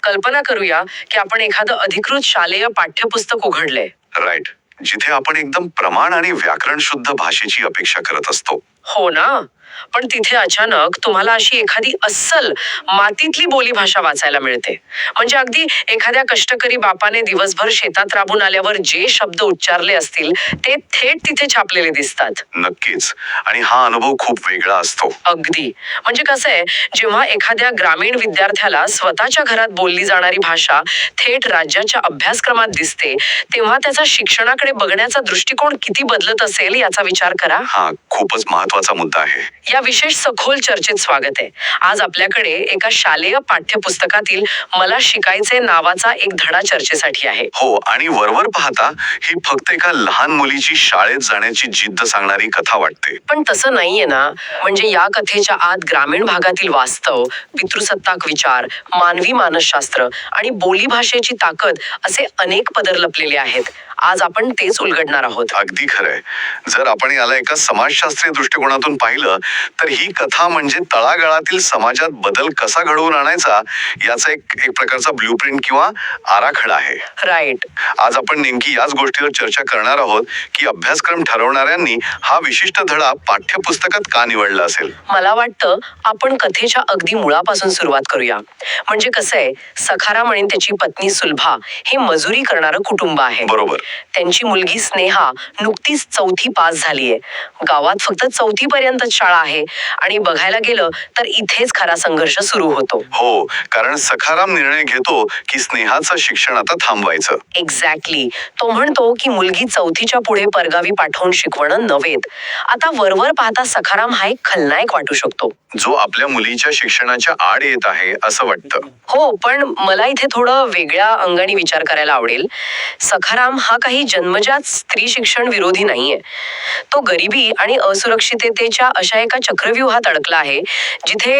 कल्पना करूया की आपण एखादं अधिकृत शालेय पाठ्यपुस्तक उघडले. राईट. जिथे आपण एकदम प्रमाण आणि व्याकरण शुद्ध भाषेची अपेक्षा करत असतो. हो ना, पण तिथे अचानक तुम्हाला अशी एखादी अस्सल मातीतली बोली भाषा वाचायला मिळते. म्हणजे अगदी एखाद्या कष्टकरी बापाने दिवसभर शेतात राबून आल्यावर जे शब्द उच्चारले असतील ते थेट तिथे छापलेले दिसतात. नक्कीच. आणि हा अनुभव खूप वेगळा असतो. अगदी. म्हणजे कसं आहे, जेव्हा एखाद्या ग्रामीण विद्यार्थ्याला स्वतःच्या घरात बोलली जाणारी भाषा थेट राज्याच्या अभ्यासक्रमात दिसते, तेव्हा त्याचा शिक्षणाकडे बघण्याचा दृष्टिकोन किती बदलत असेल याचा विचार करा. हा खूपच महत्वाचा मुद्दा आहे. या विशेष सखोल चर्चेत स्वागत आहे. आज आपल्याकडे एका शालेय पाठ्यपुस्तकातील मला शिकायचे नावाचा एक धडा चर्चेसाठी आहे. हो, आणि वरवर पाहता ही फक्त एका लहान मुलीची शाळेत जाण्याची जिद्द सांगणारी कथा वाटते. पण तसं नाहीये ना. म्हणजे या कथेच्या आत ग्रामीण भागातील वास्तव, पितृसत्ताक विचार, मानवी मानसशास्त्र आणि बोलीभाषेची ताकद असे अनेक पदर लपलेले आहेत. आज आपण तेच उलगडणार आहोत. अगदी खरंय. जर आपण याला एका समाजशास्त्रीय दृष्टिकोनातून पाहिलं तर ही कथा म्हणजे तळागाळातील समाजात बदल कसा घडवून आणायचा याचा एक प्रकारचा ब्ल्यूप्रिंट किंवा आराखडा आहे. राईट. आज आपण नेमकी याच गोष्टीवर चर्चा करणार आहोत की अभ्यासक्रम ठरवणाऱ्यांनी हा विशिष्ट धडा पाठ्यपुस्तकात का निवडला असेल. मला वाटतं आपण कथेच्या अगदी मुळापासून सुरुवात करूया. म्हणजे कसं आहे, सखाराम आणि त्याची पत्नी सुलभा हे मजुरी करणारं कुटुंब आहे. बरोबर. त्यांची मुलगी स्नेहा नुकतीच 4थी पास झालीये. गावात फक्त 4थी पर्यंतच शाळा आहे आणि बघायला गेलं तर इथेच खरा संघर्ष सुरू होतो. हो, कारण सखाराम निर्णय घेतो की स्नेहाचं शिक्षण आता थांबवायचं. एक्झॅक्टली. तो म्हणतो की मुलगी 4थीच्या पुढे परगावी पाठवून शिकवणं नव्हेत. आता वरवर पाहता सखाराम हा एक खलनायक वाटू शकतो, जो आपल्या मुलीच्या शिक्षणाच्या आड येत आहे असं वाटतं. हो, पण मला इथे थोडं वेगळ्या अंगाने विचार करायला आवडेल. सखाराम हा काही जन्मजात स्त्री शिक्षण विरोधी नाहीये. तो गरिबी आणि असुरक्षिततेच्या अशा एका चक्रव्यूहात अडकला आहे जिथे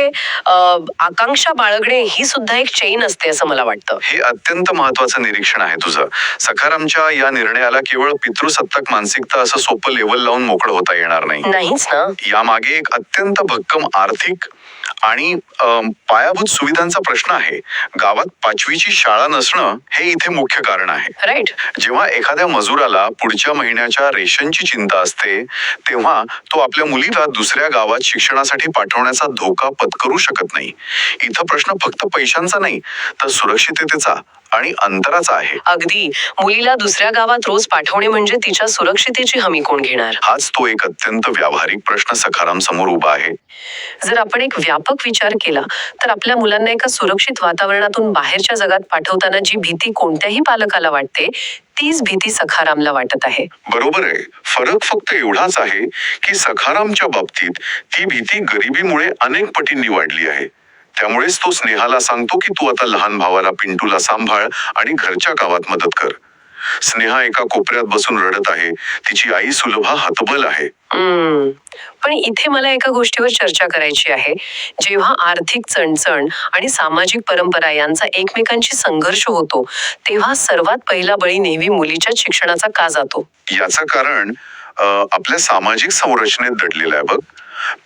आकांक्षा बाळगणे ही सुद्धा एक चेन असते असं मला वाटतं. हे अत्यंत महत्वाचं निरीक्षण आहे तुझं. सखारामच्या या निर्णयाला केवळ पितृसत्ताक मानसिकता असं सोपं लेवल लावून मोकळं होता येणार नाही. नाहीच ना. यामागे एक अत्यंत भक्कम आर्थिक आणि पायाभूत सुविधांचा प्रश्न आहे. गावात 5वीची शाळा नसणं हे इथे मुख्य कारण आहे. राईट. जेव्हा एखाद्या मजुराला पुढच्या महिन्याच्या रेशनची चिंता असते तेव्हा तो आपल्या मुलीला दुसऱ्या गावात शिक्षणासाठी पाठवण्याचा धोका पत्करू शकत नाही. इथं प्रश्न फक्त पैशांचा नाही तर सुरक्षिततेचा आणि अंतराचा आहे. अगदी. मुलीला दुसऱ्या गावात रोज पाठवणे म्हणजे तिच्या सुरक्षितेची हमी कोण घेणार. हाच तो एक अत्यंत व्यावहारिक प्रश्न सखाराम समोर उभा आहे. जर आपण एक व्यापक विचार केला तर आपल्या मुलांना एका सुरक्षित वातावरणातून बाहेरच्या जगात पाठवताना जी भीती कोणत्याही पालकाला वाटते तीच भीती सखारामला वाटत आहे. बरोबर आहे. फरक फक्त एवढाच आहे की सखारामच्या बाबतीत ती भीती गरिबीमुळे अनेक पटींनी वाढली आहे. त्यामुळेच तो स्नेहाला सांगतो की तू आता लहान भावाला पिंटूला सांभाळ आणि घरच्या कामात मदत कर. स्नेहा एका कोपऱ्यात बसून रडत आहे. तिची आई सुलभा हतबल आहे. पण इथे मला एका गोष्टीवर चर्चा करायची आहे. जेव्हा आर्थिक चणचण आणि सामाजिक परंपरा यांचा एकमेकांशी संघर्ष होतो तेव्हा सर्वात पहिला बळी नेहमी मुलीच्या शिक्षणाचा का जातो. याचं कारण आपल्या सामाजिक संरचनेत दडलेलं आहे बघ.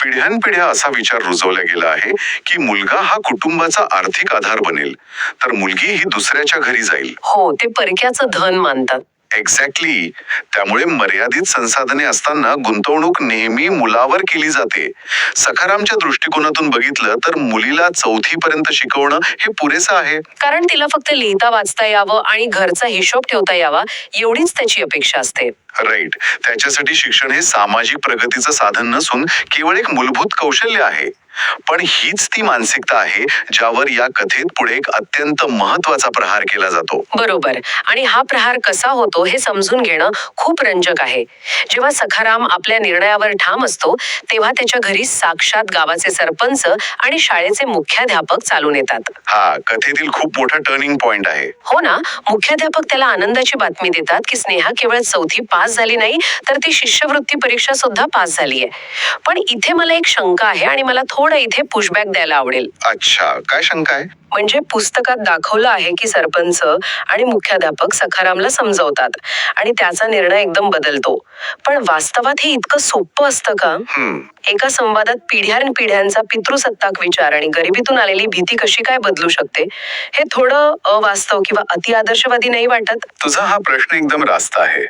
पिढ्यानपिढ्या असा विचार रुजवला गेला आहे की मुलगा हा कुटुंबाचा आर्थिक आधार बनेल तर मुलगी ही दुसऱ्याच्या घरी जाईल. हो, ते परक्याचं धन मानतात. एक्झॅक्टली. त्यामुळे मर्यादित संसाधने असताना गुंतवणूक नेहमी मुलावर केली जाते. सखारामच्या दृष्टिकोनातून बघितलं तर मुलीला 4थी पर्यंत शिकवणं हे पुरेसं आहे. कारण तिला फक्त लिहिता वाचता यावं आणि घरचा हिशोब ठेवता यावा एवढीच त्याची अपेक्षा असते. राईट. त्याच्यासाठी शिक्षण हे सामाजिक प्रगतीचं साधन नसून केवळ एक मूलभूत कौशल्य आहे. पण हीच ती मानसिकता आहे ज्यावर या कथेत पुढे एक अत्यंत महत्वाचा प्रहार केला जातो. बरोबर. आणि हा प्रहार कसा होतो हे समजून घेणं खूप रंजक आहे. जेव्हा सखाराम आपल्या निर्णयावर ठाम असतो तेव्हा त्याच्या घरी साक्षात गावाचे सरपंच आणि शाळेचे मुख्याध्यापक चालून येतात. हा कथेतील खूप मोठा टर्निंग पॉइंट आहे. हो ना. मुख्याध्यापक त्याला आनंदाची बातमी देतात की स्नेहा केवळ 4थी पास झाली नाही तर ती शिष्यवृत्ती परीक्षा सुद्धा पास झालीये. पण इथे मला एक शंका आहे आणि मला थोडं इथे पुशबॅक द्यायला आवडेल. अच्छा, काय शंका आहे? म्हणजे पुस्तकात दाखवलं आहे की सरपंच आणि मुख्याध्यापक सखारामला समजावतात आणि त्याचा निर्णय एकदम बदलतो. पण वास्तवात हे इतकं सोपं असतं का? एका संवादात पिढ्यानपिढ्यांचा पितृसत्ताक विचार आणि गरिबीतून आलेली भीती कशी काय बदलू शकते, हे थोडं अवास्तव किंवा अति आदर्शवादी नाही वाटत? तुझा हा प्रश्न एकदम रास्त आहे.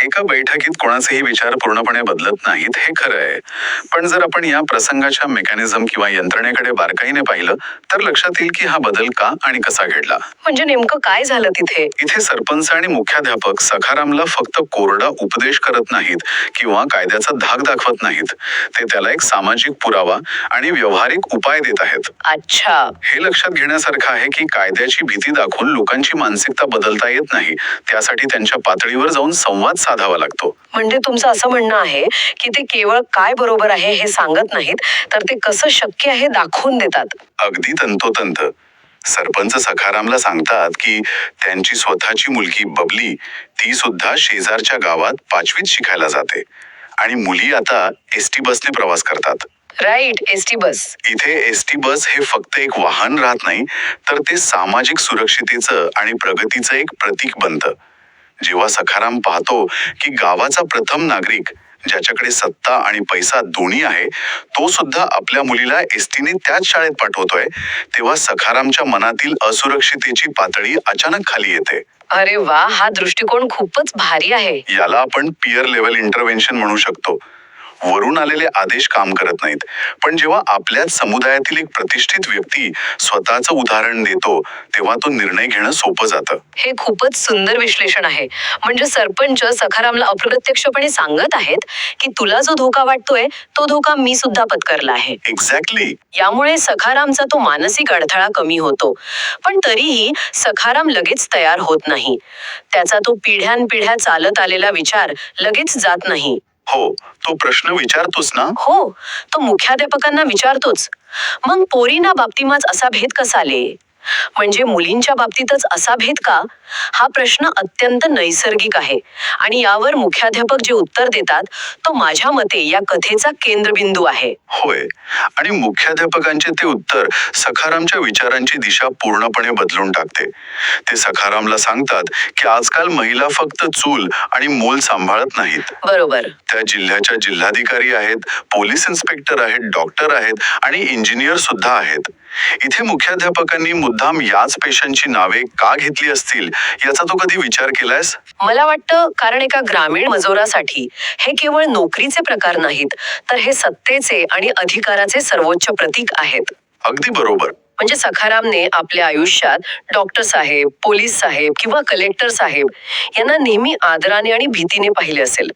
एका बैठकीत कोणाचेही विचार पूर्णपणे बदलत नाहीत, हे खरं आहे. पण जर आपण या प्रसंगाच्या मेकॅनिझम किंवा यंत्रणेकडे बारकाईने पाहिलं तर लक्षात येईल की हा बदल का आणि कसा घडला. म्हणजे नेमकं काय झालं तिथे? इथे सरपंच आणि मुख्याध्यापक सखारामला फक्त कोरडा उपदेश करत नाहीत किंवा कायद्याचा धाक दाखवत नाहीत. ते त्याला एक सामाजिक पुरावा आणि व्यावहारिक उपाय देत आहेत. अच्छा. हे लक्षात घेण्यासारखं आहे की कायद्याची भीती दाखवून लोकांची मानसिकता बदलता येत नाही. त्यासाठी त्यांच्या पातळीवर जाऊन संवाद साधावा लागतो. म्हणजे तुमचं असं म्हणणं आहे की ते केवळ काय बरोबर आहे हे सांगत नाहीत, तर ते कसं शक्य आहे दाखवून देतात. अगदी तंतोतंत. सरपंच सखारामला सांगतात की त्यांची स्वतःची मुलगी बबली ती सुद्धा शेजारच्या गावात 5वीत शिकायला जाते आणि मुली आता एसटी बसने प्रवास करतात. Right, ST bus. इथे एसटी बस हे फक्त एक वाहन राहत नाही, तर ते सामाजिक सुरक्षितेचं आणि प्रगतीचं एक प्रतीक बनतं. जेव्हा सखाराम पाहतो की गावाचा प्रथम नागरिक ज्याच्याकडे सत्ता आणि पैसा दोन्ही आहे तो सुद्धा आपल्या मुलीला एसटीने त्याच शाळेत पाठवतोय, तेव्हा सखारामच्या मनातील असुरक्षितेची पातळी अचानक खाली येते. अरे वा, हा दृष्टिकोन खूपच भारी आहे. याला आपण पियर लेव्हल इंटरव्हेन्शन म्हणू शकतो. वरून आलेले आदेश काम करत नाहीत, पण जेव्हा आपल्याच समुदायातील एक प्रतिष्ठित व्यक्ती स्वतःचं उदाहरण देतो तेव्हा तो निर्णय घेणं सोपं जातं. हे खूपच सुंदर विश्लेषण आहे. म्हणजे सरपंच सखारामला अप्रत्यक्षपणे सांगत आहेत की तुला जो धोका वाटतोय तो धोका मी सुद्धा पत्करला आहे. एक्झॅक्टली. यामुळे सखारामचा तो मानसिक अडथळा कमी होतो. पण तरीही सखाराम लगेच तयार होत नाही. त्याचा तो पिढ्यानपिढ्या चालत आलेला विचार लगेच जात नाही. हो, तो प्रश्न विचारतोस ना. हो, तो मुख्याध्यापकांना विचारतोच. मग पोरींना बाबतीमाच असा भेद कसा आले? म्हणजे मुलींच्या बाबतीतच असा भेद का? हा प्रश्न अत्यंत नैसर्गिक आहे आणि यावर मुख्याध्यापक जे उत्तर देतात तो माझ्या मते या कथेचा केंद्रबिंदू आहे. होय, आणि मुख्याध्यापकांचे ते उत्तर सखारामच्या विचारांची दिशा पूर्णपणे बदलून टाकते. ते सखारामला सांगतात की आजकाल महिला फक्त चूल आणि मूल सांभाळत नाहीत. बरोबर. त्या जिल्ह्याच्या जिल्हाधिकारी आहेत, पोलीस इन्स्पेक्टर आहेत, डॉक्टर आहेत आणि इंजिनियर सुद्धा आहेत. इथे मुख्याध्यापकांनी मुद्दाम याच पेशांची नावे का घेतली असतील याचा तू कधी विचार केलायस? मला वाटतं कारण एका ग्रामीण मजुरासाठी हे केवळ नोकरीचे प्रकार नाहीत, तर हे सत्तेचे आणि अधिकाराचे सर्वोच्च प्रतीक आहेत. अगदी बरोबर. म्हणजे सखारामने आपल्या आयुष्यात डॉक्टर साहेब, पोलीस साहेब किंवा कलेक्टर साहेब यांना नेहमी आदराने आणि भीतीने पाहिले असेल.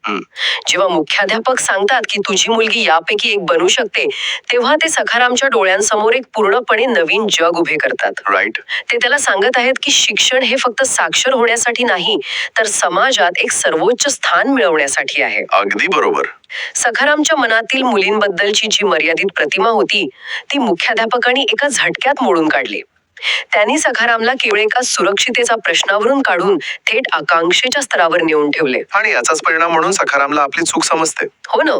जेव्हा मुख्याध्यापक सांगतात की तुझी मुलगी यापैकी एक बनू शकते, तेव्हा ते सखारामच्या डोळ्यांसमोर एक पूर्णपणे नवीन जग उभे करतात. राईट. ते त्याला सांगत आहेत की शिक्षण हे फक्त साक्षर होण्यासाठी नाही, तर समाजात एक सर्वोच्च स्थान मिळवण्यासाठी आहे. अगदी बरोबर. सखारामच्या मनातील मुलींबद्दलची जी मर्यादित प्रतिमा होती ती मुख्याध्यापकांनी एका झटक्यात मोडून काढली. त्यांनी सखारामला केवळ एका सुरक्षितेचा प्रश्नावरून काढून थेट आकांक्षेच्या स्तरावर नेऊन ठेवले. आणि याचाच परिणाम म्हणून सखारामला आपली चूक समजते. हो ना.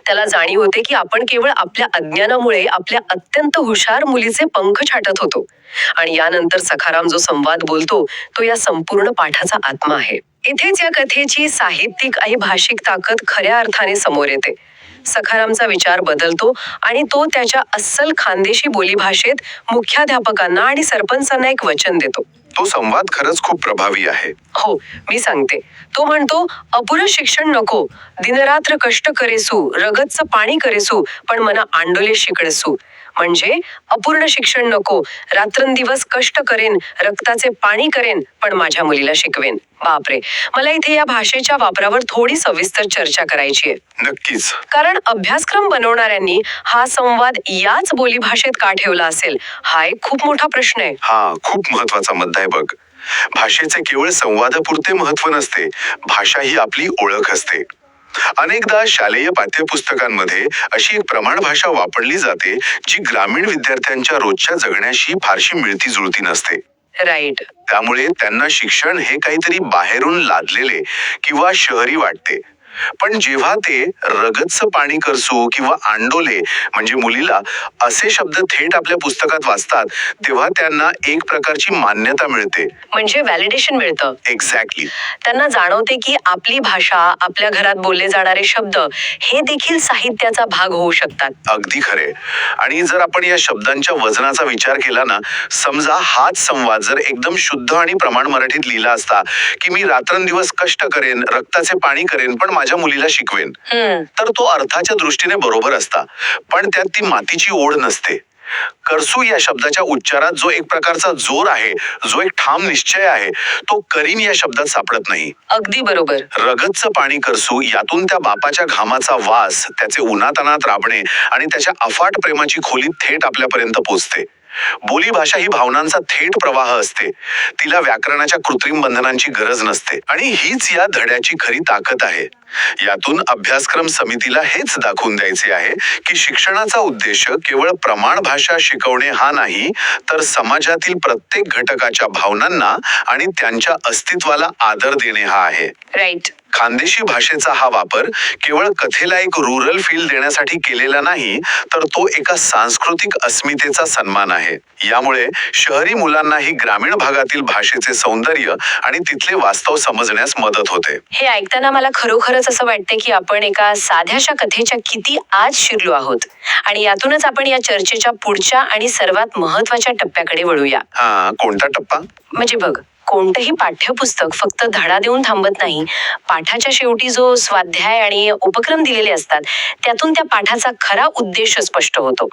त्याला जाणीव होते की आपण केवळ आपल्या अज्ञानामुळे आपल्या अत्यंत हुशार मुलीचे पंख छाटत होतो. आणि यानंतर सखाराम जो संवाद बोलतो तो या संपूर्ण पाठाचा आत्मा आहे. इथेच या कथेची साहित्यिक आणि भाषिक ताकद खऱ्या अर्थाने समोर येते. सखारामचा विचार बदलतो आणि तो त्याच्या अस्सल खानदेशी बोलीभाषेत मुख्याध्यापकांना आणि सरपंचांना एक वचन देतो. तो संवाद खरंच खूप प्रभावी आहे. हो, मी सांगते. तो म्हणतो, अपुरं शिक्षण नको, दिनरात्र कष्ट करेसू, रगतचं पाणी करेसू, पण मना आंडोले शिकडेसू. म्हणजे अपूर्ण शिक्षण नको, रात्रंदिवस कष्ट करेन, रक्ताचे पाणी करेन, पण माझ्या मुलीला शिकवेन. बापरे, मला इथे या भाषेच्या वापरावर थोडी सविस्तर चर्चा करायची आहे. नक्कीच. कारण अभ्यासक्रम बनवणाऱ्यांनी हा संवाद याच बोलीभाषेत का ठेवला असेल, हा एक खूप मोठा प्रश्न आहे. हा खूप महत्वाचा मुद्दा आहे बघ. भाषेचे केवळ संवादापुरते महत्व नसते, भाषा ही आपली ओळख असते. अनेकदा शालेय पाठ्यपुस्तकांमध्ये अशी एक प्रमाण भाषा वापरली जाते जी ग्रामीण विद्यार्थ्यांच्या रोजच्या जगण्याशी फारशी मिळती जुळती नसते. राईट. त्यामुळे त्यांना शिक्षण हे काहीतरी बाहेरून लादलेले किंवा शहरी वाटते. पण जेव्हा ते रगतचं पाणी करसू किंवा आंडोले म्हणजे मुलीला असे शब्द थेट आपल्या पुस्तकात वाचतात तेव्हा त्यांना एक प्रकारची मान्यता मिळते. म्हणजे व्हॅलिडेशन मिळतं. एक्झॅक्टली. त्यांना जाणवते की आपली भाषा, आपल्या घरात बोलले जाणारे शब्द हे देखील साहित्याचा भाग होऊ शकतात. अगदी खरे. आणि जर आपण या शब्दांच्या वजनाचा विचार केला ना, समजा हाच संवाद जर एकदम शुद्ध आणि प्रमाण मराठीत लिहिला असता की मी रात्रंदिवस कष्ट करेन, रक्ताचे पाणी करेन, पण माझ्या मुलीला शिकवेन, तर तो अर्थाच्या दृष्टीने बरोबर असता. पण त्यात ती मातीची ओढ नसते. करसू या शब्दाच्या उच्चारात जो एक प्रकारचा जोर आहे, जो एक ठाम निश्चय आहे, तो करीन या शब्दात सापडत नाही. अगदी बरोबर. रगतचं पाणी करसू यातून त्या बापाच्या घामाचा वास, त्याचे उन्हातानात राबणे आणि त्याच्या अफाट प्रेमाची खोली थेट आपल्यापर्यंत पोचते. बोलीभाषा ही भावनांचा थेट प्रवाह असते. तिला व्याकरणाच्या कृत्रिम बंधनांची गरज नसते. आणि हीच या धड्याची खरी ताकद आहे. यातून अभ्यासक्रम समितीला हेच दाखवून द्यायचे आहे की शिक्षणाचा उद्देश केवळ प्रमाण भाषा शिकवणे हा नाही, तर समाजातील प्रत्येक घटकाच्या भावनांना आणि त्यांच्या अस्तित्वाला आदर देणे हा आहे. राईट. खानदेशी भाषेचा हा वापर केवळ कथेला एक रुरल फील देण्यासाठी केलेला नाही, तर तो एका सांस्कृतिक अस्मितेचा सन्मान आहे. यामुळे शहरी मुलांनाही ग्रामीण भागातील भाषेचे सौंदर्य आणि तिथले वास्तव समजण्यास मदत होते. हे ऐकताना मला खरोखरच असं वाटते की आपण एका साध्याशा कथेच्या किती आज शिरलो आहोत. आणि यातूनच आपण या चर्चेच्या पुढच्या आणि सर्वात महत्वाच्या टप्प्याकडे वळूया. हा, कोणता टप्पा? म्हणजे बघ, कोणतंही पाठ्यपुस्तक फक्त धडा देऊन थांबत नाही. पाठाच्या शेवटी जो स्वाध्याय आणि उपक्रम दिलेले असतात त्यातून त्या पाठाचा खरा उद्देश स्पष्ट होतो.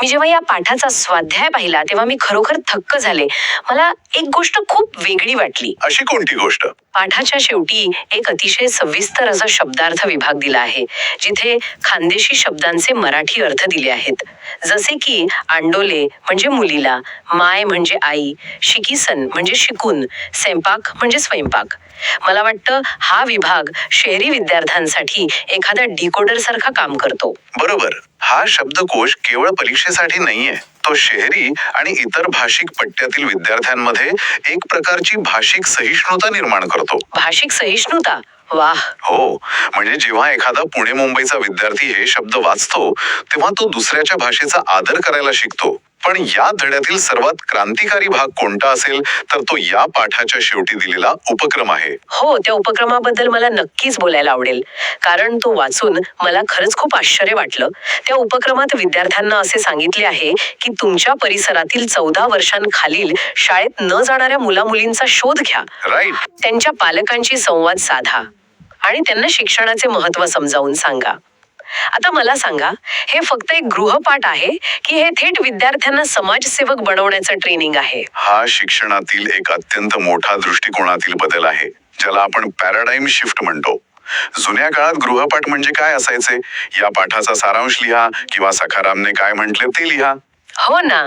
मी जेव्हा या पाठाचा स्वाध्याय पाहिला तेव्हा मी खरोखर थक्क झाले. मला एक गोष्ट खूप वेगळी वाटली. अशी कोणती गोष्ट? पाठाच्या शेवटी एक अतिशय सविस्तर असा शब्दार्थ विभाग दिला आहे, जिथे खानदेशी शब्दांचे मराठी अर्थ दिले आहेत. जसे की आंडोले म्हणजे मुलीला, माय म्हणजे आई, शिकीसन म्हणजे शिकून, स्वयंपाक म्हणजे स्वयंपाक. मला वाटतं हा विभाग शहरी विद्यार्थ्यांसाठी एखादा डिकोडर सारखा काम करतो. बरोबर. हा शब्दकोश केवळ परीक्षेसाठी नाहीये. तो शहरी आणि इतर भाषिक पट्ट्यातील विद्यार्थ्यांमध्ये एक प्रकारची भाषिक सहिष्णुता निर्माण करतो. भाषिक सहिष्णुता? वाह. हो, म्हणजे जेव्हा एखादा पुणे मुंबईचा विद्यार्थी हे शब्द वाचतो तेव्हा तो दुसऱ्याच्या भाषेचा आदर करायला शिकतो. पण या धड्यातील सर्वात क्रांतिकारी भाग कोणता असेल तर तो या पाठाच्या शेवटी दिलेला उपक्रम आहे. हो, त्या उपक्रमाबद्दल मला नक्कीच बोलायला आवडेल, कारण तो वाचून मला खरंच खूप आश्चर्य वाटलं. त्या उपक्रमात विद्यार्थ्यांना असे सांगितले आहे की तुमच्या परिसरातील 14 वर्षांखालील शाळेत न जाणाऱ्या मुलामुलींचा शोध घ्या. राईट. त्यांच्या पालकांशी संवाद साधा आणि त्यांना शिक्षणाचे महत्त्व समजावून सांगा. आता मला सांगा, हे फक्त एक गृहपाठ आहे की हे थेट विद्यार्थ्यांना समाजसेवक बनवण्याचं ट्रेनिंग आहे? हा शिक्षणातील एक अत्यंत मोठा दृष्टिकोनातील बदल आहे, ज्याला आपण पॅराडाईम शिफ्ट म्हणतो. जुन्या काळात गृहपाठ म्हणजे काय असायचे? या पाठाचा सारांश लिहा किंवा सखारामने काय म्हटले ते लिहा. हो ना,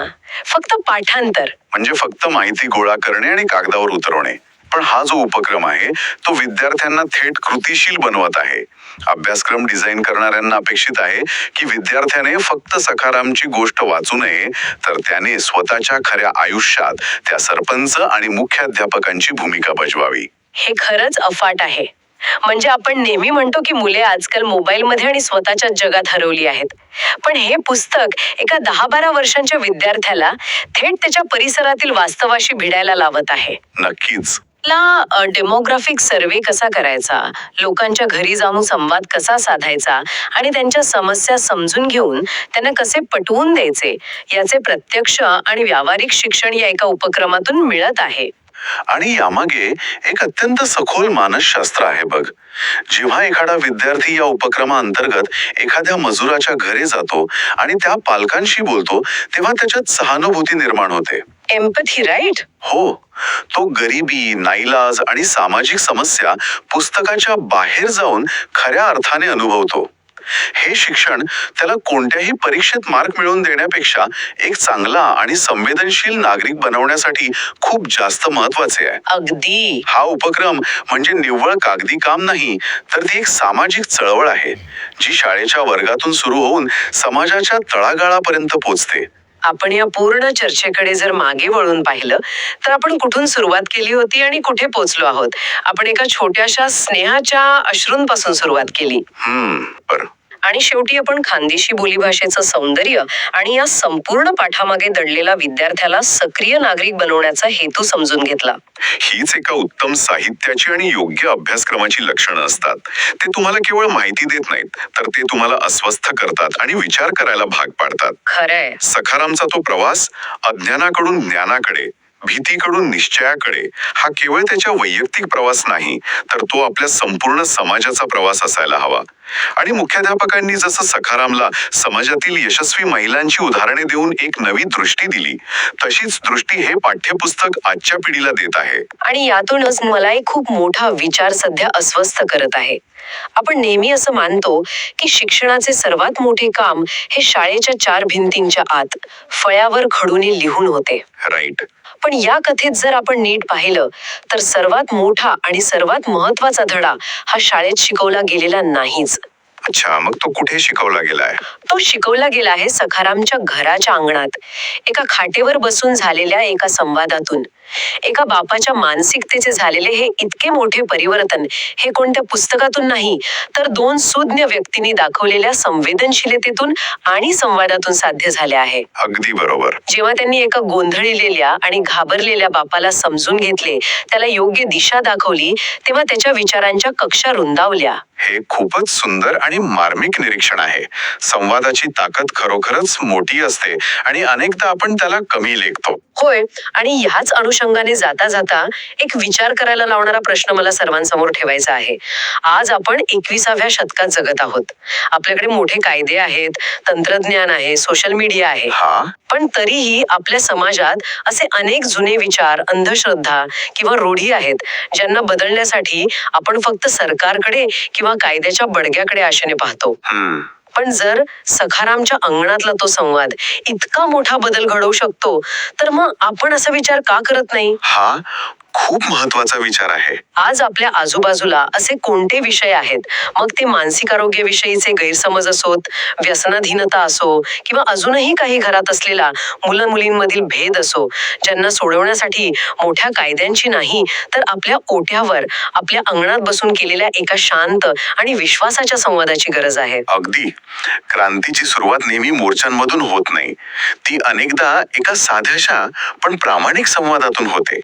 फक्त पाठांतर. म्हणजे फक्त माहिती गोळा करणे आणि कागदावर उतरवणे. पण हा जो उपक्रम आहे तो विद्यार्थ्यांना थेट कृतीशील बनवत आहे. अभ्यासक्रम डिझाईन करणाऱ्यांना अपेक्षित आहे की विद्यार्थ्याने फक्त सखारामची गोष्ट वाचू नये, तर त्याने स्वतःच्या खऱ्या आयुष्यात त्या सरपंच आणि मुख्याध्यापकांची भूमिका बजवावी. हे खरंच अफाट आहे. म्हणजे आपण नेहमी म्हणतो की मुले आजकाल मोबाईलमध्ये आणि स्वतःच्या जगात हरवली आहेत. पण हे पुस्तक एका 10-12 वर्षांच्या विद्यार्थ्याला थेट त्याच्या परिसरातील वास्तवाशी भिडायला लावत आहे. नक्कीच. डेमोग्राफिक सर्वे कसा करायचा, लोकांच्या घरी जाऊन संवाद कसा साधायचा आणि त्यांच्या समस्या समजून घेऊन त्यांना कसे पटवून द्यायचे, याचे प्रत्यक्ष आणि व्यावहारिक शिक्षण या एका उपक्रमातून मिळत आहे. आणि यामागे एक अत्यंत सखोल मानसशास्त्र आहे बघ. जेव्हा एखादा विद्यार्थी या उपक्रमाअंतर्गत एखाद्या मजुराच्या घरी जातो आणि त्या पालकांशी बोलतो तेव्हा त्याच्यात सहानुभूती निर्माण होते. Empathy, right? हो, तो गरिबी, नाईलाज आणि सामाजिक समस्या पुस्तकाच्या बाहेर जाऊन खऱ्या अर्थाने अनुभवतो. हे शिक्षण त्याला कोणत्याही परीक्षेत मार्क मिळवून देण्यापेक्षा एक चांगला आणि संवेदनशील नागरिक बनवण्यासाठी खूप जास्त महत्वाचे आहे. अगदी. हा उपक्रम म्हणजे निव्वळ कागदी काम नाही, तर ती एक सामाजिक चळवळ आहे जी शाळेच्या वर्गातून सुरू होऊन समाजाच्या तळागाळापर्यंत पोहोचते. आपण या पूर्ण चर्चेकडे जर मागे वळून पाहिलं तर आपण कुठून सुरुवात केली होती आणि कुठे पोहोचलो आहोत. आपण एका छोट्याशा स्नेहाच्या अश्रूंपासून सुरुवात केली बरं. आणि शेवटी आपण खानदेशी बोलीभाषेचं सौंदर्य आणि या संपूर्ण पाठामागे दडलेला विद्यार्थ्याला सक्रिय नागरिक बनवण्याचा हेतू समजून घेतला. हीच एका उत्तम साहित्याची आणि योग्य अभ्यासक्रमाची लक्षणं असतात. ते तुम्हाला केवळ माहिती देत नाहीत, तर ते तुम्हाला अस्वस्थ करतात आणि विचार करायला भाग पाडतात. खरंय. सखारामचा तो प्रवास अज्ञानाकडून ज्ञानाकडे, भीतीकडून निश्चयाकडे, हा केवळ त्याच्या वैयक्तिक प्रवास नाही, तर तो आपल्या संपूर्ण समाजाचा प्रवास असायला हवा. आणि मुख्याध्यापकांनी जसं सखारामला समाजातील यशस्वी महिलांची उदाहरणे देऊन एक नवी दृष्टी दिली, तशीच दृष्टी हे पाठ्यपुस्तक आजच्या पिढीला देत आहे. आणि यातूनच मला एक खूप मोठा विचार सध्या अस्वस्थ करत आहे. आपण नेहमी असं मानतो की शिक्षणाचे सर्वात मोठे काम हे शाळेच्या 4 भिंतींच्या आत फळ्यावर खडूने लिहून होते. राईट. पण या कथेत जर आपण नीट पाहिलं तर सर्वात मोठा आणि सर्वात महत्वाचा धडा हा शाळेत शिकवला गेलेला नाहीच. अच्छा, मग तो कुठे शिकवला गेलाय? तो शिकवला गेला आहे सखारामच्या घराच्या अंगणात, एका खाटेवर बसून झालेल्या एका संवादातून. एका बापाच्या मानसिकतेचे झालेले हे इतके मोठे परिवर्तन हे कोणत्या पुस्तकातून नाही, तर 2 सुज्ञ व्यक्तींनी दाखवलेल्या संवेदनशीलतेतून आणि संवादातून साध्य झाले आहे. अगदी बरोबर. जेव्हा त्यांनी एका गोंधळलेल्या आणि घाबरलेल्या बापाला समजून घेतले, त्याला योग्य दिशा दाखवली, तेव्हा त्याच्या विचारांच्या कक्षा रुंदावल्या. हे खूपच सुंदर आणि मार्मिक निरीक्षण आहे. संवादाची ताकद खरोखरच मोठी असते आणि अनेकदा आपण त्याला कमी लेखतो. होय. आणि ह्याच अनुषंगाने जाता जाता एक विचार करायला लावणारा प्रश्न मला सर्वांसमोर ठेवायचा आहे. आज आपण 21व्या शतकात जगत आहोत. आपल्याकडे मोठे कायदे आहेत, तंत्रज्ञान आहे, सोशल मीडिया आहे. पण तरीही आपल्या समाजात असे अनेक जुने विचार, अंधश्रद्धा किंवा रूढी आहेत ज्यांना बदलण्यासाठी आपण फक्त सरकारकडे किंवा कायद्याच्या बडग्याकडे आशेने पाहतो. पण जर सखारामच्या अंगणातला तो संवाद इतका मोठा बदल घडवू शकतो, तर मग आपण असा विचार का करत नाही? हा खूप महत्वाचा विचार आहे. आज आपल्या आजूबाजूला असे कोणते विषय आहेत, मग ते मानसिक आरोग्याविषयीचे गैरसमज असोत, व्यसनाधीनता असो, किंवा अजूनही काही घरात असलेला मुलं मुलींमधील भेद असो, ज्यांना सोडवण्यासाठी मोठ्या कायद्यांची नाही, तर आपल्या ओट्यावर आपल्या अंगणात बसून केलेल्या एका शांत आणि विश्वासाच्या संवादाची गरज आहे. अगदी. क्रांतीची सुरुवात नेहमी मोर्चांमधून होत नाही. ती अनेकदा एका साध्याशा पण प्रामाणिक संवादातून होते.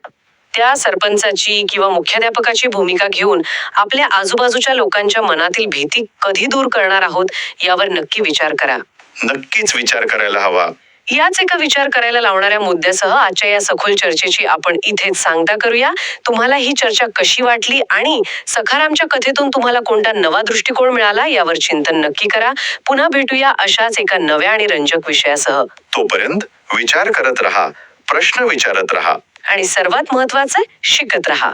त्या सरपंचाची किंवा मुख्याध्यापकाची भूमिका घेऊन आपल्या आजूबाजूच्या लोकांच्या मनातील भीती कधी दूर करणार आहोत यावर नक्की विचार करा. नक्कीच विचार करायला हवा. याच एका विचार करायला लावणाऱ्या मुद्द्यासह आजच्या या सखोल चर्चेची आपण इथेच सांगता करूया. तुम्हाला ही चर्चा कशी वाटली आणि सखारामच्या कथेतून तुम्हाला कोणता नवा दृष्टिकोन मिळाला यावर चिंतन नक्की करा. पुन्हा भेटूया अशाच एका नव्या आणि रंजक विषयासह. तोपर्यंत विचार करत राहा, प्रश्न विचारत राहा आणि सर्वात महत्वाचं, शिकत राहा.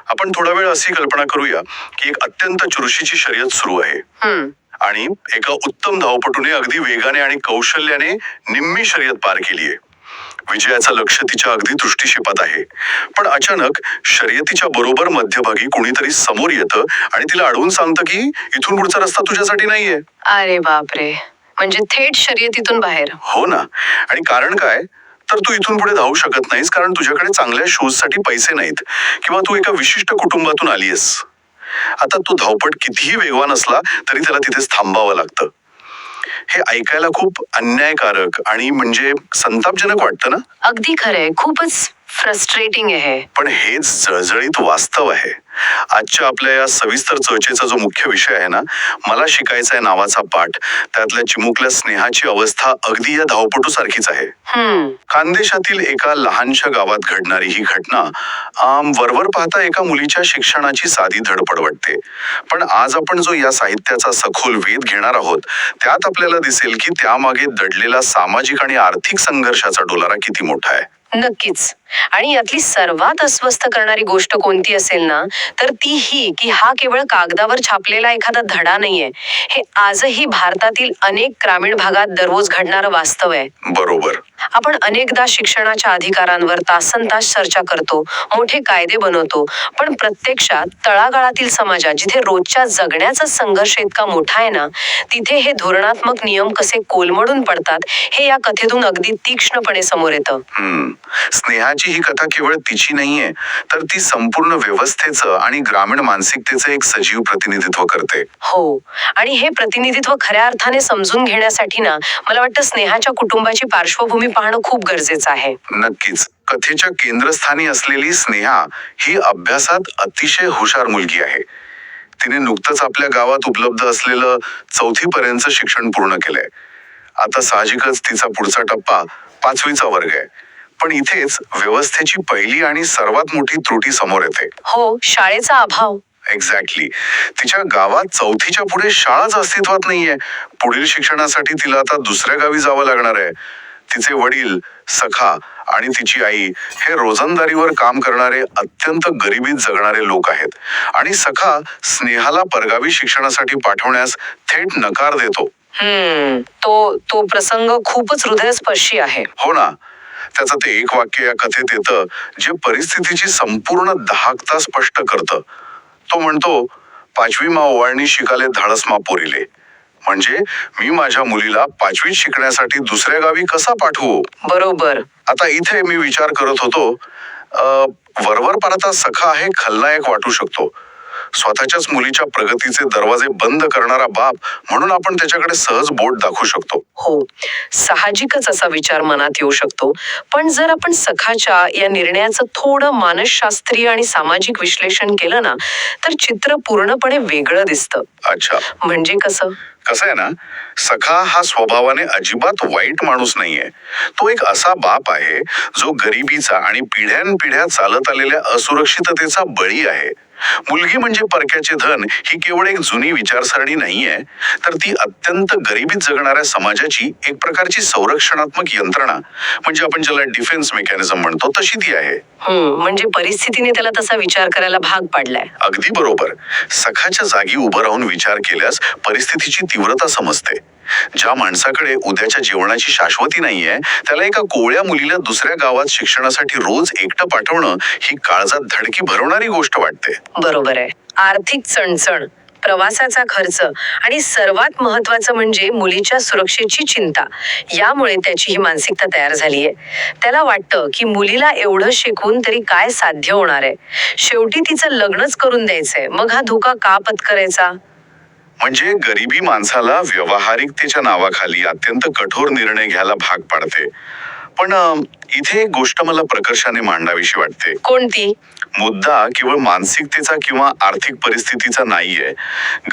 आपण थोडा वेळ अशी कल्पना करूया की एक अत्यंत चुरशीची शर्यत सुरू आहे आणि एका उत्तम धावपटूने अगदी वेगाने आणि कौशल्याने निम्मी शर्यत पार केली आहे. विजयाचं लक्ष तिच्या अगदी दृष्टिक्षेपात आहे. पण अचानक शर्यतीच्या बरोबर मध्यभागी कोणीतरी समोर येतं आणि तिला अडवून सांगतं की इथून पुढचा रस्ता तुझ्यासाठी नाहीये. अरे बापरे, म्हणजे थेट शर्यतीतून बाहेर. हो ना. आणि कारण काय, तर तू इथून पुढे धावू शकत नाहीस कारण तुझ्याकडे चांगल्या शूज साठी पैसे नाहीत किंवा तू एका विशिष्ट कुटुंबातून आलीयस. आता तो धावपट कितीही वेगवान असला तरी त्याला तिथेच थांबावं लागतं. हे ऐकायला खूप अन्यायकारक आणि म्हणजे संतापजनक वाटतं ना. अगदी खरंय, खूपच फ्रस्ट्रेटिंग आहे. पण हेच जळजळीत वास्तव आहे. आजच्या आपल्या या सविस्तर चर्चेचा जो मुख्य विषय आहे ना, मला शिकायचा आहे नावाचा पाठ, त्यातल्या चिमुकल्या स्नेहाची अवस्था अगदी या धावपटू सारखीच आहे. खानदेशातील एका लहानशा गावात घडणारी ही घटना वरवर पाहता एका मुलीच्या शिक्षणाची साधी धडपड वाटते. पण आज आपण जो या साहित्याचा सखोल वेध घेणार आहोत, त्यात आपल्याला दिसेल की त्यामागे दडलेला सामाजिक आणि आर्थिक संघर्षाचा डोलारा किती मोठा आहे. नक्कीच. आणि यातली सर्वात अस्वस्थ करणारी गोष्ट कोणती असेल ना, तर ती ही की हा केवळ कागदावर छापलेला एखादा धडा नाहीये. हे आजही भारतातील अनेक ग्रामीण भागात दररोज घडणारं वास्तव आहे. बरोबर. आपण अनेकदा शिक्षणाच्या अधिकारांवर तासनतास चर्चा करतो, मोठे कायदे बनवतो, पण प्रत्यक्षात तळागाळातील समाजात जिथे रोजच्या जगण्याचा संघर्ष इतका मोठा आहे ना, तिथे हे धोरणात्मक नियम कसे कोलमडून पडतात हे या कथेतून अगदी तीक्ष्णपणे समोर येतं. स्नेहाची ही कथा केवळ तिची नाहीये, तर ती संपूर्ण व्यवस्थेचं आणि ग्रामीण मानसिकतेचं एक सजीव प्रतिनिधित्व करते. हो, आणि हे प्रतिनिधित्व खऱ्या अर्थाने समजून घेण्यासाठी ना, मला वाटतं स्नेहाच्या कुटुंबाची पार्श्वभूमी पाहणं खूप गरजेचं आहे. नक्कीच. कथेच्या केंद्रस्थानी असलेली स्नेहा ही अभ्यासात अतिशय हुशार मुलगी आहे. तिने नुकतंच आपल्या गावात उपलब्ध असलेलं 4थी पर्यंतचं शिक्षण पूर्ण केलंय. आता साहजिकच तिचा पुढचा टप्पा 5वीचा वर्ग आहे. पण इथेच व्यवस्थेची पहिली आणि सर्वात मोठी त्रुटी समोर येते. हो, शाळेचा अभाव. एक्झॅक्टली. तिच्या गावात 4थीच्या पुढे शाळाच अस्तित्वात नाहीये. पुढील शिक्षणासाठी तिला आता दुसऱ्या गावी जावं लागणार आहे. तिचे वडील, सखा आणि तिची आई हे रोजंदारीवर काम करणारे अत्यंत गरिबीत जगणारे लोक आहेत. आणि सखा स्नेहाला परगावी शिक्षणासाठी पाठवण्यास थेट नकार देतो. तो प्रसंग खूपच हृदयस्पर्शी आहे. हो ना. त्याचं ते एक वाक्य या कथेत येतं जे परिस्थितीची संपूर्ण दाहकता स्पष्ट करतं. तो म्हणतो, 5वी मा ओवाळणी शिकाले धाडस मा पोरिले. म्हणजे मी माझ्या मुलीला 5वीत शिकण्यासाठी दुसऱ्या गावी कसा पाठवू? बरोबर. आता इथे मी विचार करत होतो, वरवर पाहता सखा हे खलनायक वाटू शकतो. स्वतःच्याच मुलीच्या प्रगतीचे दरवाजे बंद करणारा बाप म्हणून आपण त्याच्याकडे सहज बोट दाखवू शकतो. हो, साहजिकच असा विचार मनात येऊ शकतो. पण जर आपण सखाच्या या निर्णयाचं थोडं मानसशास्त्रीय आणि सामाजिक विश्लेषण केलं ना, तर चित्र पूर्णपणे वेगळं दिसतं. अच्छा. म्हणजे कसं? कसं आहे ना, सखा हा स्वभावाने अजिबात वाईट माणूस नाहीये. तो एक असा बाप आहे जो गरिबीचा आणि पिढ्यानपिढ्या चालत आलेल्या असुरक्षिततेचा बळी आहे. मुलगी म्हणजे परक्याचे धन ही केवळ एक जुनी विचारसरणी नाहीये, तर ती अत्यंत गरिबीत जगणाऱ्या समाजाची एक प्रकारची संरक्षणात्मक यंत्रणा, म्हणजे आपण ज्याला डिफेन्स मेकॅनिझम म्हणतो, तशी ती आहे. म्हणजे परिस्थितीने त्याला तसा विचार करायला भाग पाडलाय. अगदी बरोबर. सखाच्या जागी उभं राहून विचार केल्यास परिस्थितीची तीव्रता समजते. ज्या माणसाकडे उद्याच्या जेवणाची शाश्वती नाहीये, त्याला एका कोवळ्या मुलीला दुसऱ्या गावात शिक्षणासाठी रोज एकटं पाठवणं ही काळजात धडकी भरवणारी गोष्ट वाटते. बरोबर आहे. आर्थिक चणचण, प्रवासाचा खर्च आणि सर्वात महत्वाचं म्हणजे मुलीच्या सुरक्षेची चिंता, यामुळे त्याची ही मानसिकता तयार झालीये. त्याला वाटतं की मुलीला एवढं शिकवून तरी काय साध्य होणार आहे, शेवटी तिचं लग्नच करून द्यायचंय, मग हा धोका का पत्करायचा? म्हणजे गरिबी माणसाला व्यावहारिकतेच्या नावाखाली अत्यंत कठोर निर्णय घ्यायला भाग पाडते. पण इथे एक गोष्ट मला प्रकर्षाने मांडावीशी वाटते. कोणती? मुद्दा केवळ मानसिकतेचा किंवा आर्थिक परिस्थितीचा नाहीये.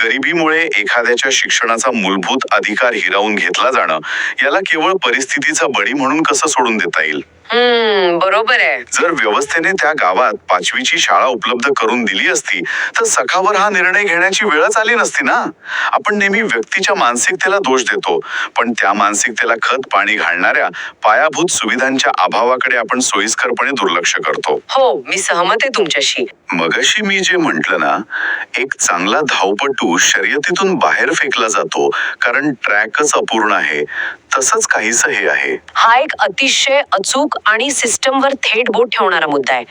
गरिबीमुळे एखाद्याच्या शिक्षणाचा मूलभूत अधिकार हिरावून घेतला जाणं, याला केवळ परिस्थितीचा बळी म्हणून कसं सोडून देता येईल? बरोबर आहे. जर व्यवस्थेने त्या गावात 5वीची शाळा उपलब्ध करून दिली असती, तर सखावर हा निर्णय घेण्याची वेळच आली नसती ना. आपण नेहमी व्यक्तीच्या मानसिकतेला दोष देतो, पण त्या मानसिकतेला खत पाणी घालणाऱ्या पायाभूत सुविधांच्या अभावाकडे आपण सोयीस्करपणे दुर्लक्ष करतो. हो, मी सहमत आहे तुमच्याशी. मगाशी मी जे म्हटलं ना, एक चांगला धावपटू शर्यतीतून बाहेर फेकला जातो कारण ट्रॅकच अपूर्ण आहे, तसंच काहीसं हे आहे. हा एक अतिशय अचूक आणि सिस्टमवर थेट बोट ठेवणारा मुद्दा आहे.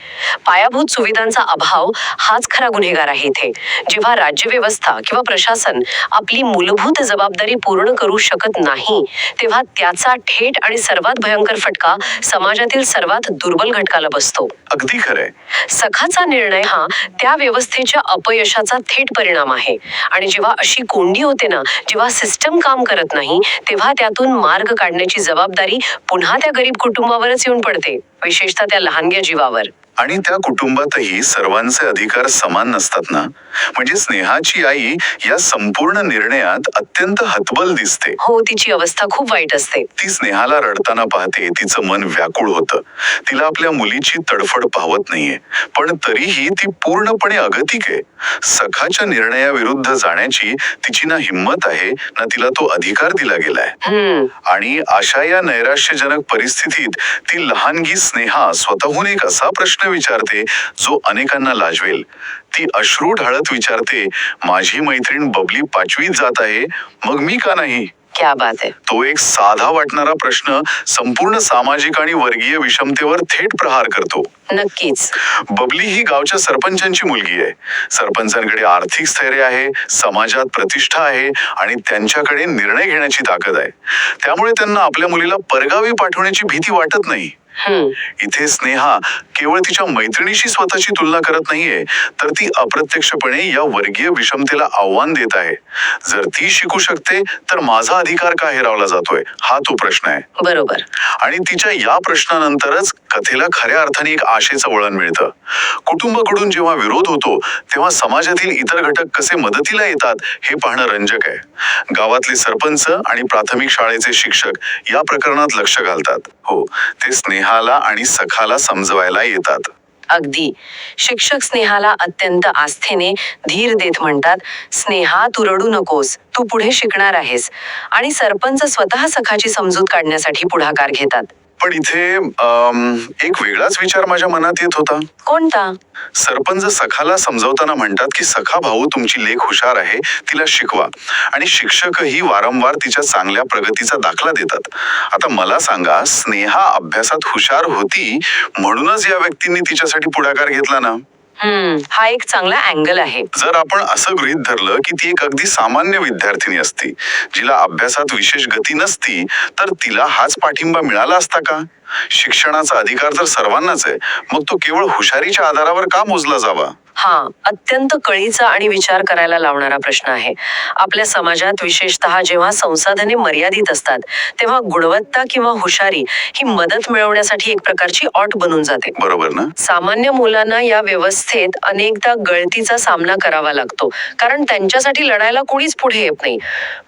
पायाभूत सुविधांचा अभाव हाच खरा गुन्हेगार आहे इथे. जेव्हा राज्यव्यवस्था किंवा प्रशासन आपली मूलभूत जबाबदारी पूर्ण करू शकत नाही, तेव्हा त्याचा थेट आणि सर्वात भयंकर फटका समाजातील सर्वात दुर्बल घटकाला बसतो. अगदी खरंय. सखाचा निर्णय हा त्या व्यवस्थेच्या अपयशाचा थेट परिणाम आहे. आणि जेव्हा अशी कोंडी होते ना, जेव्हा सिस्टम काम करत नाही, तेव्हा त्यातून मार्ग काढण्याची जबाबदारी पुन्हा त्या गरीब कुटुंबावरच येऊन पडते, विशेषतः त्या लहानग्या जीवावर. आणि त्या कुटुंबातही सर्वांचे अधिकार समान नसतात ना. म्हणजे स्नेहाची आई या संपूर्ण निर्णयात अत्यंत हतबल दिसते. हो, तिची अवस्था खूप वाईट असते. ती स्नेहाला रडताना पाहते, तिचं मन व्याकुळ होतं. तिला आपल्या मुलीची तडफड पाहत नाहीये, पण तरीही ती पूर्णपणे अगतिक आहे. सखाच्या निर्णयाविरुद्ध जाण्याची तिची ना हिंमत आहे, ना तिला तो अधिकार दिला गेलाय. आणि अशा या नैराश्यजनक परिस्थितीत ती लहानगी स्नेहा स्वतःहून एक असा प्रश्न विचारते जो अनेकांना लाजवेल. ती अश्रू ढाळत विचारते, माझी मैत्रीण बबली 5वीत जात आहे, मग मी का नाही? क्या बात आहे. तो एक साधा वाटणारा प्रश्न संपूर्ण सामाजिक आणि वर्गीय विषमतेवर थेट प्रहार करतो. नक्कीच. बबली ही गावच्या सरपंचांची मुलगी आहे. सरपंचांकडे आर्थिक स्थैर्य आहे, समाजात प्रतिष्ठा आहे आणि त्यांच्याकडे निर्णय घेण्याची ताकद आहे. त्यामुळे त्यांना आपल्या मुलीला परगावी पाठवण्याची भीती वाटत नाही. इथे स्नेहा केवळ तिच्या मैत्रिणीशी स्वतःची तुलना करत नाहीये, तर ती अप्रत्यक्षपणे या वर्गीय विषमतेला आव्हान देत आहे. जर ती शिकू शकते तर माझा अधिकार का हिरावला जातोय, हा तो प्रश्न आहे. बरोबर. आणि तिच्या या प्रश्नानंतरच कथेला खऱ्या अर्थाने एक आशेचं वळण मिळतं. कुटुंबाकडून जेव्हा विरोध होतो तेव्हा समाजातील इतर घटक कसे मदतीला येतात हे पाहणं रंजक आहे. गावातले सरपंच आणि प्राथमिक शाळेचे शिक्षक या प्रकरणात लक्ष घालतात. हो, ते स्नेहाला आणि सखाला समजवायला येतात. अगदी. शिक्षक स्नेहाला अत्यंत आस्थेने धीर देत म्हणतात, स्नेहा तू रडू नकोस, तू पुढे शिकणार आहेस. आणि सरपंच स्वतः सखाची समजूत काढण्यासाठी पुढाकार घेतात. पण इथे एक वेगळाच विचार माझ्या मनात येत होता. कोणता? सरपंच सखाला समजावताना म्हणतात की सखा भाऊ, तुमची लेक हुशार आहे, तिला शिकवा. आणि शिक्षकही वारंवार तिच्या चांगल्या प्रगतीचा दाखला देतात. आता मला सांगा, स्नेहा अभ्यासात हुशार होती म्हणूनच या व्यक्तींनी तिच्यासाठी पुढाकार घेतला ना? हा एक चांगला अँगल आहे. जर आपण असं गृहीत धरलं की ती एक अगदी सामान्य विद्यार्थिनी असती, जिला अभ्यासात विशेष गती नसती, तर तिला हाच पाठिंबा मिळाला असता का? शिक्षणाचा अधिकार तर सर्वांनाच आहे, मग तो केवळ हुशारीच्या आधारावर का मोजला जावा? हा अत्यंत कळीचा आणि विचार करायला लावणारा प्रश्न आहे. आपल्या समाजात विशेषतः जेव्हा संसाधने मर्यादित असतात तेव्हा गुणवत्ता किंवा हुशारी ही मदत मिळवण्यासाठी एक प्रकारची अट बनून जाते. बरोबर ना? सामान्य मुलांना या व्यवस्थेत अनेकदा गळतीचा सामना करावा लागतो, कारण त्यांच्यासाठी लढायला कोणीच पुढे येत नाही.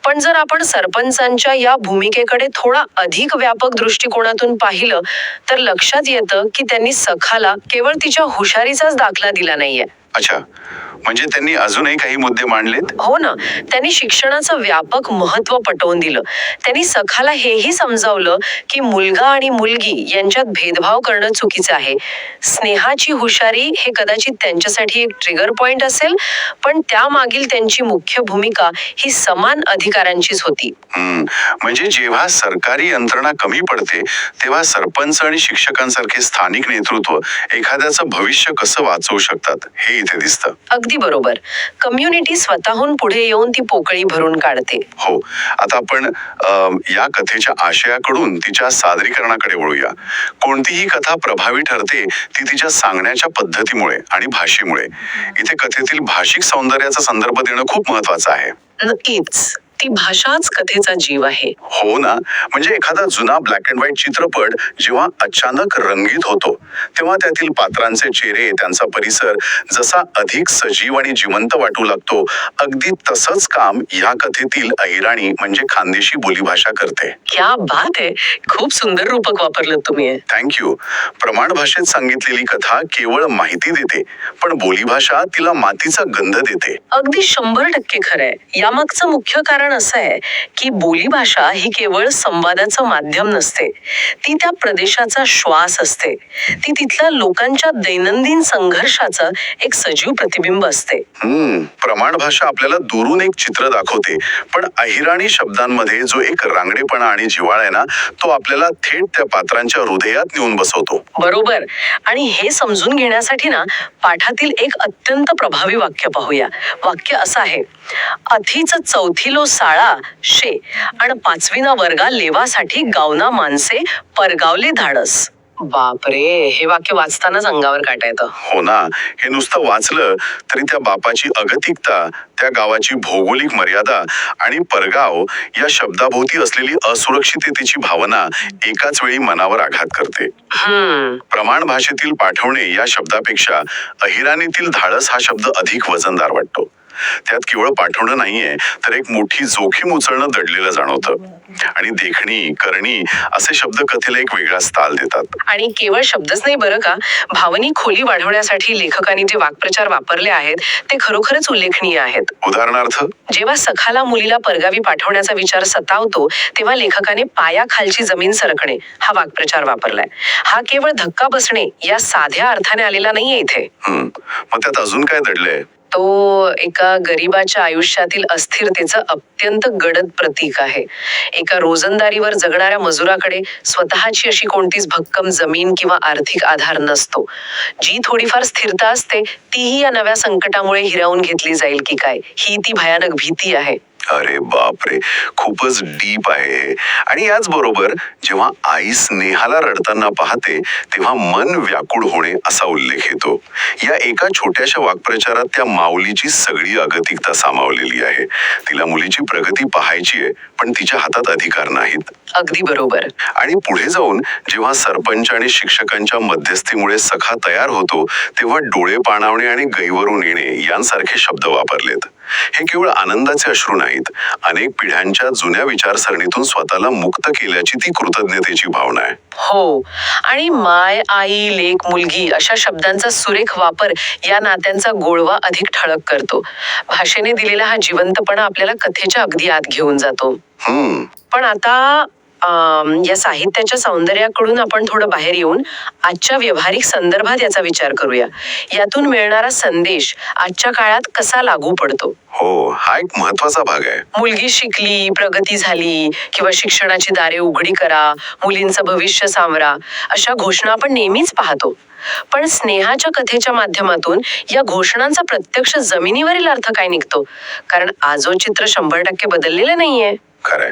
पण जर आपण सरपंचांच्या या भूमिकेकडे थोडा अधिक व्यापक दृष्टिकोनातून पाहिलं तर लक्षात येतं की त्यांनी सखाला केवळ तिच्या हुशारीचाच दाखला दिला नाहीये. अच्छा, म्हणजे त्यांनी अजूनही काही मुद्दे मांडलेत? हो ना. त्यांनी शिक्षणाचं व्यापक महत्त्व पटवून दिलं. त्यांनी सखाला हेही समजावलं की मुलगा आणि मुलगी यांच्यात भेदभाव करणं चुकीचं आहे. स्नेहाची हुशारी हे कदाचित त्यांच्यासाठी एक ट्रिगर पॉइंट असेल, पण त्यामागील त्यांची मुख्य भूमिका ही समान अधिकारांचीच होती. म्हणजे जेव्हा सरकारी यंत्रणा कमी पडते तेव्हा सरपंच आणि शिक्षकांसारखे स्थानिक नेतृत्व एखाद्याचं भविष्य कसं वाचवू शकतात हे इथे दिसतं. अगदी बरोबर. कम्युनिटी स्वतःहून पुढे येऊन ती पोकळी भरून काढते. हो, आता आपण या कथेच्या आशयाकडून तिच्या सादरीकरणाकडे वळूया. कोणतीही कथा प्रभावी ठरते ती तिच्या सांगण्याच्या पद्धतीमुळे आणि भाषेमुळे. इथे कथेतील भाषिक सौंदर्याचा संदर्भ देणं खूप महत्वाचं आहे. नक्कीच. ती भाषाच कथेचा जीव आहे. हो ना, म्हणजे एखादा जुना ब्लॅक अँड व्हाईट चित्रपट जेव्हा अचानक रंगीत होतो तेव्हा त्यातील पात्रांचे चेहरे, त्यांचा परिसर जसा अधिक सजीव आणि जिवंत वाटू लागतो, अगदी तसंच काम या कथेतील अहिराणी म्हणजे खानदेशी बोलीभाषा करते. क्या बात आहे. खूप सुंदर रूपक वापरलं तुम्ही. थँक्यू. प्रमाण भाषेत सांगितलेली कथा केवळ माहिती देते, पण बोलीभाषा तिला मातीचा गंध देते. अगदी 100% खरंय. यामागचं मुख्य कारण असं आहे की बोलीभाषा ही केवळ संवादाचं माध्यम नसते, ती त्या प्रदेशाचा श्वास असते. ती तिथल्या लोकांच्या दैनंदिन संघर्षाचं एक सजीव प्रतिबिंब असते. प्रमाण भाषा आपल्याला दुरून एक चित्र दाखवते, पण अहिराणी शब्दांमध्ये जो एक रांगडेपणा आणि जिव्हाळा आहे ना, तो आपल्याला थेट त्या पात्रांच्या हृदयात नेऊन बसवतो. बरोबर. आणि हे समजून घेण्यासाठी ना पाठातील एक अत्यंत प्रभावी वाक्य पाहूया. वाक्य असं आहे, अथीच चौथीलो साळा शे आणि 5वीना वर्गा लेवासाठी गावना माणसे परगावले धाडस. बापरे, हे वाक्य वाचतानाच अंगावर काटा येतं. हो ना, हे नुसतं वाचलं तरी त्या बापाची अगतिकता, त्या गावाची भौगोलिक मर्यादा आणि परगाव या शब्दाभोवती असलेली असुरक्षिततेची भावना एकाच वेळी मनावर आघात करते. प्रमाण भाषेतील पाठवणे या शब्दापेक्षा अहिराणीतील धाडस हा शब्द अधिक वजनदार वाटतो. त्यात केवळ पाठवणं नाहीये, तर एक मोठी जोखीम उचलणं दडलेलं जाणवतं. आणि देखणी, करणी असे शब्द कथेला एक वेगळाच ताल देतात. आणि केवळ शब्दच नाही बरं का, भावनिक खोली वाढवण्यासाठी लेखकांनी जे वाक्प्रचार वापरले आहेत ते खरोखरच उल्लेखनीय आहेत. उदाहरणार्थ, जेव्हा सखाला मुलीला परगावी पाठवण्याचा विचार सतावतो तेव्हा लेखकाने पायाखालची जमीन सरकणे हा वाक्प्रचार वापरलाय. हा केवळ धक्का बसणे या साध्या अर्थाने आलेला नाहीये इथे. मग त्यात अजून काय दडलंय? तो एका गरिबाच्या आयुष्यातील अस्थिरतेचं अत्यंत गडद प्रतीक आहे. एका रोजंदारीवर जगणाऱ्या मजुराकडे स्वतःची अशी कोणतीच भक्कम जमीन किंवा आर्थिक आधार नसतो. जी थोडीफार स्थिरता असते तीही या नव्या संकटामुळे हिरावून घेतली जाईल की काय, ही ती भयानक भीती आहे. अरे बापरे, खूपच डीप आहे. आणि याच बरोबर जेव्हा आई स्नेहाला रडताना पाहते तेव्हा मन व्याकुळ होणे असा उल्लेख येतो. या एका छोट्याशा वाक्प्रचारात त्या माऊलीची सगळी अगतिकता सामावलेली आहे. तिला मुलीची प्रगती पाहायची आहे, पण तिच्या हातात अधिकार नाहीत. अगदी बरोबर. आणि पुढे जाऊन जेव्हा सरपंच आणि शिक्षकांच्या मध्यस्थीमुळे सखा तयार होतो तेव्हा डोळे पाणावणे आणि गैवरून येणे यांसारखे शब्द वापरलेत. हे केवळ आनंदाचे अश्रू नाहीत, अनेक पिढ्यांच्या जुन्या विचारसरणीतून स्वतःला मुक्त केल्याची ती कृतज्ञतेची भावना आहे. हो, आणि माय, आई, लेक, मुलगी अशा शब्दांचा सुरेख वापर या नात्यांचा गोळवा अधिक ठळक करतो. भाषेने दिलेला हा जिवंतपणा आपल्याला कथेच्या अगदी आत घेऊन जातो. पण आता या साहित्याच्या सौंदर्याकडून आपण थोडं बाहेर येऊन आजच्या व्यावहारिक संदर्भात याचा विचार करूया. यातून मिळणारा संदेश आजच्या काळात कसा लागू पडतो. हो, हा एक महत्वाचा भाग आहे. मुलगी शिकली, प्रगती झाली किंवा शिक्षणाची दारे उघडी करा, मुलींचं भविष्य सावरा अशा घोषणा आपण नेहमीच पाहतो. पण स्नेहाच्या कथेच्या माध्यमातून या घोषणांचा प्रत्यक्ष जमिनीवरील अर्थ काय निघतो, कारण आजो चित्र 100% बदललेलं नाहीये. खरंय.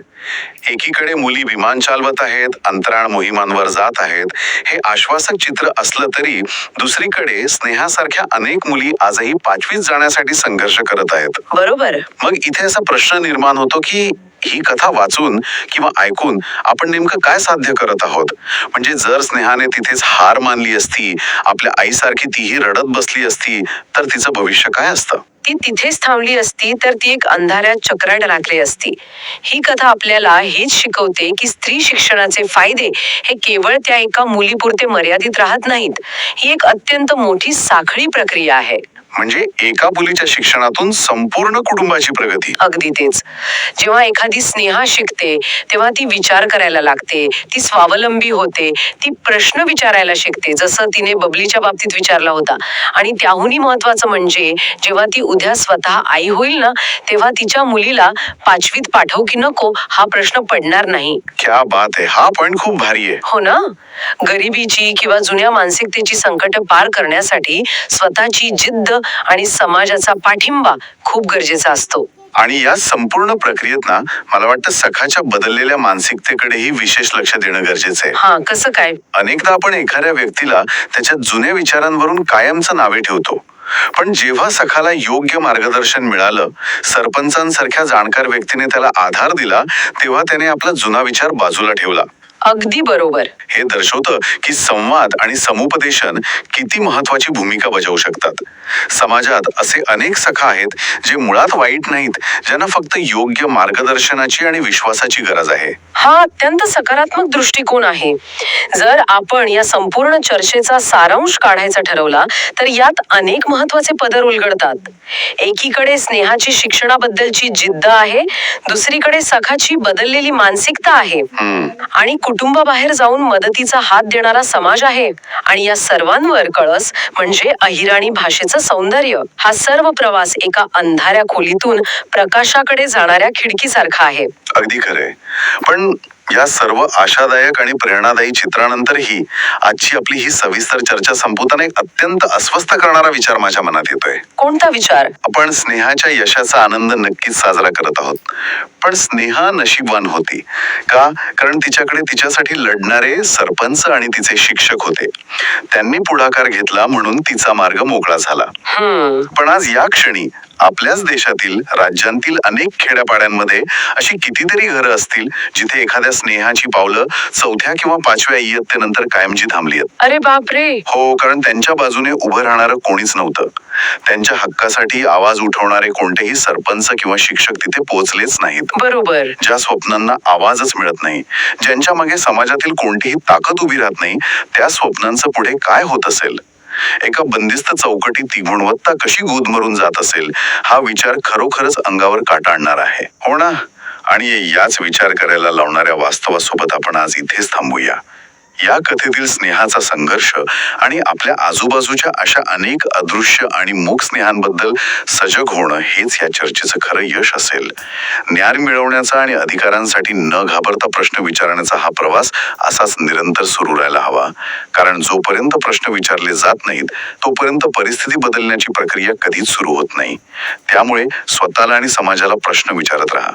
एकीकडे मुली विमान चालवत आहेत, अंतराळ मोहिमांवर जात आहेत, हे आश्वासक चित्र असलं तरी दुसरीकडे स्नेहासारख्या अनेक मुली आजही 5वीत जाण्यासाठी संघर्ष करत आहेत. बरोबर. मग इथे असा प्रश्न निर्माण होतो की ही कथा वाचून किंवा ऐकून आपण नेमकं काय साध्य करत आहोत. म्हणजे जर स्नेहाने तिथेच हार मानली असती, आपल्या आईसारखी तीही रडत बसली असती, तर तिचं भविष्य काय असतं. ती तिथेच थांबली असती तर ती एक अंधाऱ्यात चक्रात टाकली असती. ही कथा आपल्याला हेच शिकवते की स्त्री शिक्षणाचे फायदे हे केवळ त्या एका मुलीपुरते मर्यादित राहत नाहीत. ही एक अत्यंत मोठी साखळी प्रक्रिया आहे. म्हणजे एका मुलीच्या शिक्षणातून संपूर्ण कुटुंबाची प्रगती. अगदी तेच. जेव्हा एखादी स्नेहा शिकते तेव्हा ती विचार करायला लागते, ती स्वावलंबी होते, ती प्रश्न विचारायला शिकते, जसं तिने बबलीच्या बाबतीत विचारला होता. आणि त्याहूनही महत्वाचं म्हणजे जेव्हा ती उद्या स्वतः आई होईल ना, तेव्हा तिच्या मुलीला 5वीत पाठवू की नको हा प्रश्न पडणार नाही. क्या बात आहे, हा पॉइंट खूप भारी आहे. हो ना. गरिबीची किंवा जुन्या मानसिकतेची संकट पार करण्यासाठी स्वतःची जिद्द आणि समाजाचा पाठिंबा खूप गरजेचा असतो. आणि या संपूर्ण प्रक्रियेत ना मला वाटतं सखाच्या बदललेल्या मानसिकतेकडेही विशेष लक्ष देणं गरजेचं आहे. हा, कसं काय. अनेकदा आपण एखाद्या व्यक्तीला त्याच्या जुन्या विचारांवरून कायमचं नावे ठेवतो, पण जेव्हा सखाला योग्य मार्गदर्शन मिळालं, सरपंचांसारख्या जाणकार व्यक्तीने त्याला आधार दिला, तेव्हा त्याने आपला जुना विचार बाजूला ठेवला. अगदी बरोबर. हे दर्शवतं की संवाद आणि समुपदेशन किती महत्वाची भूमिका बजावू शकतात. समाजात असे अनेक सखा आहेत जे मुळात वाईट नाहीत, ज्यांना फक्त योग्य मार्गदर्शनाची आणि विश्वासाची गरज आहे. हा अत्यंत सकारात्मक दृष्टिकोन आहे. जर आपण या संपूर्ण चर्चेचा सारांश काढायचा ठरवला तर यात अनेक महत्वाचे पदर उलगडतात. एकीकडे स्नेहाची शिक्षणाबद्दलची जिद्द आहे, दुसरीकडे सखाची बदललेली मानसिकता आहे, आणि कुटुंबाबाहेर जाऊन मदतीचा हात देणारा समाज आहे, आणि या सर्वांवर कळस म्हणजे अहिराणी भाषेचं सौंदर्य. हा सर्व प्रवास एका अंधाऱ्या खोलीतून प्रकाशाकडे जाणाऱ्या खिडकीसारखा आहे. अगदी खरंय. पण या सर्व आशादायक आणि प्रेरणादायी चित्रानंतरही आजची आपली ही सविस्तर चर्चा संपवताना एक अत्यंत अस्वस्थ करणारा विचार माझ्या मनात येतोय. कोणता विचार. आपण स्नेहाच्या यशाचा आनंद नक्कीच साजरा करत आहोत, पण स्नेहा नशीबवान होती का? कारण तिच्याकडे तिच्यासाठी लढणारे सरपंच आणि तिचे शिक्षक होते. त्यांनी पुढाकार घेतला म्हणून तिचा मार्ग मोकळा झाला. पण आज या क्षणी आपल्याच देशातील राज्यांतील अनेक खेड्यापाड्यांमध्ये अशी कितीतरी घरं असतील जिथे एखाद्या स्नेहाची पावलं 4थ्या किंवा 5व्या इयत्तेनंतर कायमची थांबली आहेत. अरे बापरे. हो, कारण त्यांच्या बाजूने उभं राहणारं कोणीच नव्हतं. त्यांच्या हक्कासाठी आवाज उठवणारे कोणतेही सरपंच किंवा शिक्षक तिथे पोहोचलेच नाहीत. बरोबर. ज्या स्वप्नांना आवाजच मिळत नाही, ज्यांच्या मागे समाजातील कोणतीही ताकद उभी राहत नाही, त्या स्वप्नांचं पुढे काय होत असेल? एका बंदिस्त चौकटीत ती गुणवत्ता कशी गुदमरून जात असेल, हा विचार खरोखरच अंगावर काटा आणणार आहे. हो ना? आणि याच विचार करायला लावणाऱ्या वास्तवासोबत आपण आज इथेच थांबूया. या कथेतील स्नेहाचा संघर्ष आणि आपल्या आजूबाजूच्या अशा अनेक अदृश्य आणि मूक स्नेहांबद्दल सजग होणं हेच या चर्चेचं खरं यश असेल. न्याय मिळवण्याचा आणि अधिकारांसाठी न घाबरता प्रश्न विचारण्याचा हा प्रवास असाच निरंतर सुरू राहायला हवा. कारण जोपर्यंत प्रश्न विचारले जात नाहीत तोपर्यंत परिस्थिती बदलण्याची प्रक्रिया कधीच सुरू होत नाही. त्यामुळे स्वतःला आणि समाजाला प्रश्न विचारत राहा.